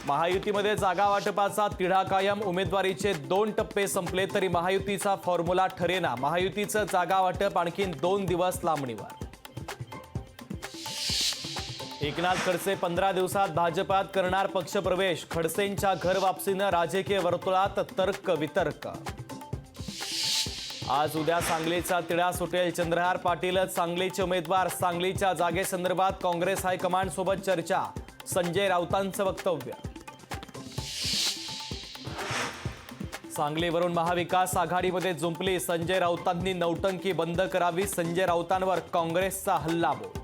महायुतीमध्ये जागा वाटपाचा तिढा कायम. उमेदवारीचे 2 टप्पे संपले तरी महायुतीचा फॉर्म्युला ठरेना. महायुतीचं जागा वाटप आणखीन 2 दिवस लांबणीवर. एकनाथ खडसे 15 दिवसात भाजपात करणार पक्षप्रवेश. खडसेंच्या घर वापसीनं राजकीय वर्तुळात तर्क वितर्क. आज उद्या सांगलीचा तिढा सुटेल. चंद्रहार पाटीलच सांगलीचे उमेदवार. सांगलीच्या जागेसंदर्भात काँग्रेस हायकमांड सोबत चर्चा. संजय राऊतांचं वक्तव्य. सांगलीवरून महाविकास आघाडीमध्ये जुंपली. संजय राऊतांनी नौटंकी बंद करावी. संजय राऊतांवर काँग्रेसचा हल्लाबोल.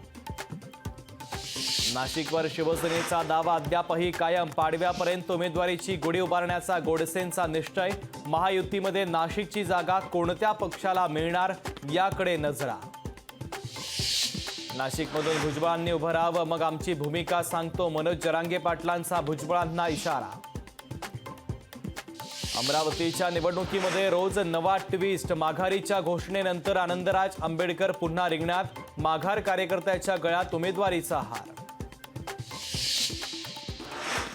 नाशिकवर शिवसेनेचा दावा अद्यापही कायम. पाडव्यापर्यंत उमेदवारीची गुढी उभारण्याचा गोडसेंचा निश्चय. महायुतीमध्ये नाशिकची जागा कोणत्या पक्षाला मिळणार याकडे नजरा. नाशिकमधून भुजबळांनी उभं राहावं, मग आमची भूमिका सांगतो. मनोज जरांगे पाटलांचा भुजबळांना इशारा. अमरावतीच्या निवडणुकीमध्ये रोज नवा ट्विस्ट. माघारीच्या घोषणेनंतर आनंदराज आंबेडकर पुन्हा रिंगणात. माघार कार्यकर्त्याच्या गळ्यात उमेदवारीचा हार.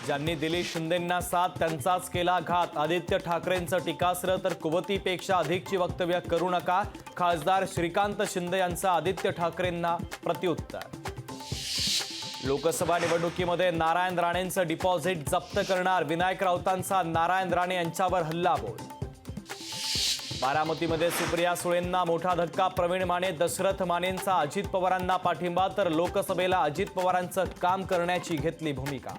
ज्यांनी दिलीप शिंदेंना साथ त्यांचाच केला घात. आदित्य ठाकरेंचं टीकास्त्र तर कुवतीपेक्षा अधिकची वक्तव्य करू नका. खासदार श्रीकांत शिंदे यांचा आदित्य ठाकरेंना प्रत्युत्तर. लोकसभा निवडणुकीमध्ये नारायण राणेंचं डिपॉझिट जप्त करणार. विनायक राऊतांचा नारायण राणे यांच्यावर हल्लाबोल. बारामतीमध्ये सुप्रिया सुळेंना मोठा धक्का. प्रवीण माने दशरथ मानेंचा अजित पवारांना पाठिंबा. तर लोकसभेला अजित पवारांचं काम करण्याची घेतली भूमिका.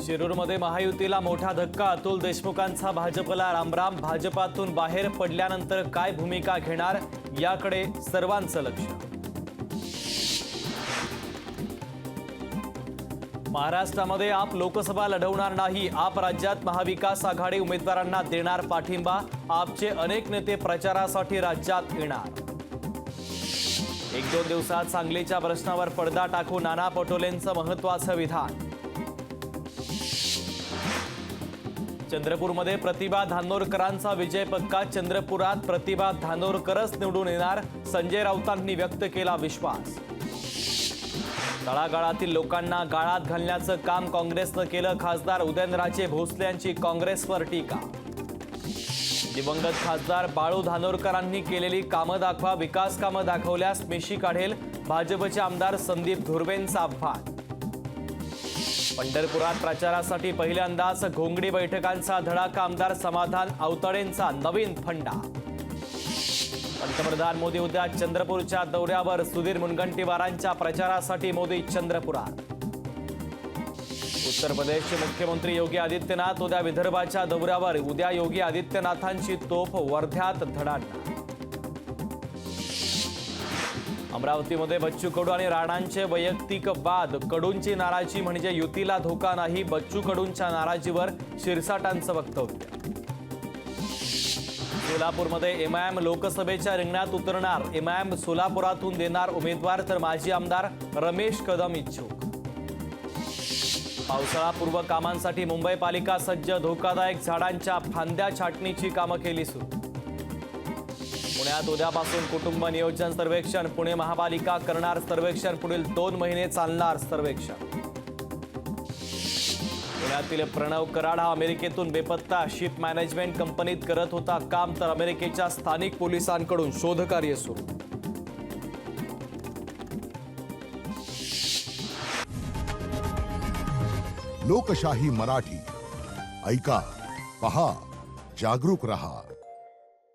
शिरूरमध्ये महायुतीला मोठा धक्का. अतुल देशमुखांचा भाजपला रामराम. भाजपातून बाहेर पडल्यानंतर काय भूमिका घेणार याकडे सर्वांचं लक्ष. महाराष्ट्रामध्ये आप लोकसभा लढवणार नाही. आप राज्यात महाविकास आघाडी उमेदवारांना देणार पाठिंबा. आपचे अनेक नेते प्रचारासाठी राज्यात येणार. 1-2 दिवसात सांगलीच्या प्रश्नावर पडदा टाकू नाना पटोलेंचं महत्त्वाचं विधान. चंद्रपूरमध्ये प्रतिभा धानोरकरांचा विजय पक्का. चंद्रपुरात प्रतिभा धानोरकरच निवडून येणार. संजय राऊतांनी व्यक्त केला विश्वास. तळागाळातील लोकांना गाळात घालण्याचं काम काँग्रेसनं केलं. खासदार उदयनराजे भोसले यांची काँग्रेसवर टीका. दिवंगत खासदार बाळू धानोरकरांनी केलेली कामं दाखवा. विकास कामं दाखवल्यास मिशी काढेल. भाजपचे आमदार संदीप धुर्वेंचं आव्हान. पंढरपुरात प्रचारासाठी पहिल्यांदाच घोंगडी बैठकांचा धडाका. आमदार समाधान आवताडेंचा नवीन फंडा. पंतप्रधान मोदी उद्या चंद्रपूरच्या दौऱ्यावर. सुधीर मुनगंटीवारांच्या प्रचारासाठी मोदी चंद्रपुरात. उत्तर प्रदेशचे मुख्यमंत्री योगी आदित्यनाथ उद्या विदर्भाच्या दौऱ्यावर. उद्या योगी आदित्यनाथांची तोफ वर्ध्यात धडाडणार. अमरावतीमध्ये बच्चू कडू आणि राणांचे वैयक्तिक वाद. कडूंची नाराजी म्हणजे युतीला धोका नाही. बच्चू कडूंच्या नाराजीवर शिरसाटांचं वक्तव्य. सोलापूरमध्ये एमआयएम लोकसभेच्या रिंगणात उतरणार. एमआयएम सोलापुरातून देणार उमेदवार. तर माजी आमदार रमेश कदम इच्छुक. पावसाळापूर्व कामांसाठी मुंबई पालिका सज्ज. धोकादायक झाडांच्या फांद्या छाटणीची कामं केली सुरू. पुण्यात उद्यापासून कुटुंब नियोजन सर्वेक्षण. पुणे महापालिका करणार सर्वेक्षण. पुढील 2 महिने चालणार सर्वेक्षण. पुण्यातील प्रणव कराड हा अमेरिकेतून बेपत्ता. शिप मॅनेजमेंट कंपनीत करत होता काम. तर अमेरिकेच्या स्थानिक पोलिसांकडून शोधकार्य सुरू. लोकशाही मराठी ऐका, पहा, जागरूक रहा.